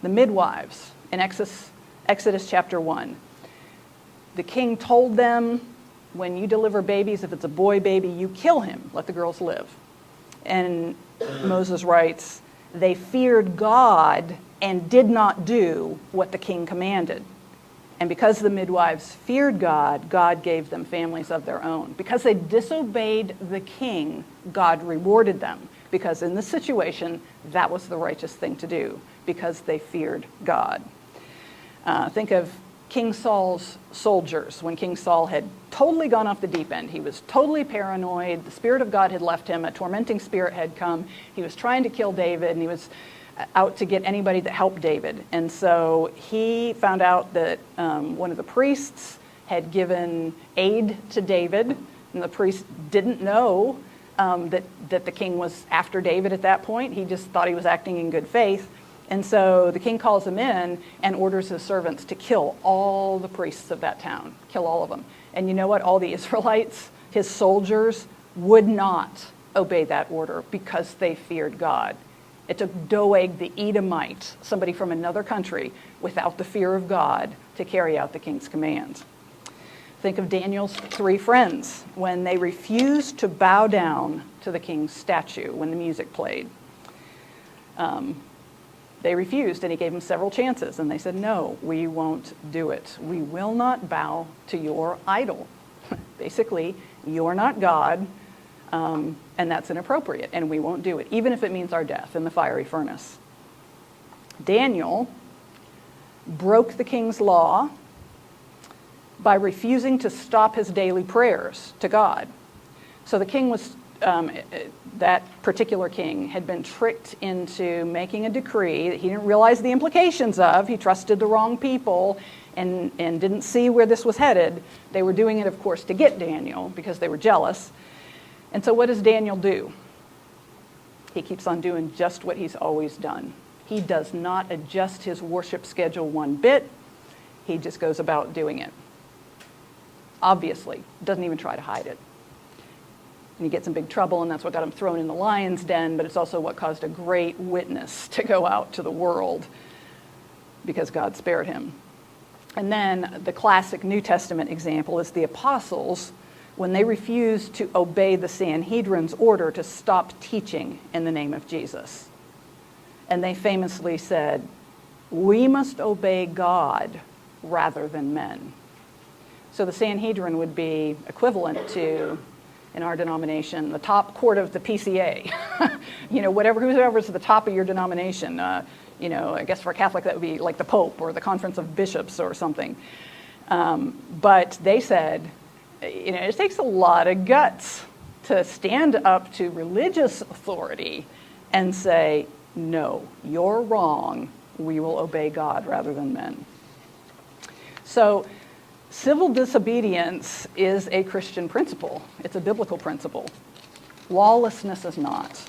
The midwives in Exodus chapter 1. The king told them, when you deliver babies, if it's a boy baby, you kill him, let the girls live. And Moses writes, they feared God and did not do what the king commanded. And because the midwives feared God, God gave them families of their own. Because they disobeyed the king, God rewarded them. Because in this situation, that was the righteous thing to do, because they feared God. Think of King Saul's soldiers, when King Saul had totally gone off the deep end. He was totally paranoid. The Spirit of God had left him. A tormenting spirit had come. He was trying to kill David, and he was out to get anybody that helped David. And so he found out that one of the priests had given aid to David, and the priest didn't know that the king was after David at that point. He just thought he was acting in good faith. And so the king calls him in and orders his servants to kill all the priests of that town, kill all of them. And you know what? All the Israelites, his soldiers, would not obey that order because they feared God. It took Doeg the Edomite, somebody from another country, without the fear of God, to carry out the king's commands. Think of Daniel's 3 friends when they refused to bow down to the king's statue when the music played. They refused, and he gave them several chances, and they said, no, we won't do it. We will not bow to your idol. Basically, you're not God, and that's inappropriate, and we won't do it, even if it means our death in the fiery furnace. Daniel broke the king's law by refusing to stop his daily prayers to God. So the king was, that particular king had been tricked into making a decree that he didn't realize the implications of. He trusted the wrong people and didn't see where this was headed. They were doing it, of course, to get Daniel because they were jealous. And so what does Daniel do? He keeps on doing just what he's always done. He does not adjust his worship schedule one bit. He just goes about doing it. Obviously, doesn't even try to hide it. And he gets in big trouble, and that's what got him thrown in the lion's den, but it's also what caused a great witness to go out to the world because God spared him. And then the classic New Testament example is the apostles when they refused to obey the Sanhedrin's order to stop teaching in the name of Jesus. And they famously said, we must obey God rather than men. So the Sanhedrin would be equivalent to, in our denomination, the top court of the PCA. Whoever's at the top of your denomination. I guess for a Catholic that would be like the Pope or the Conference of Bishops or something. But they said, it takes a lot of guts to stand up to religious authority and say, no, you're wrong. We will obey God rather than men. So civil disobedience is a Christian principle. It's a biblical principle. Lawlessness is not.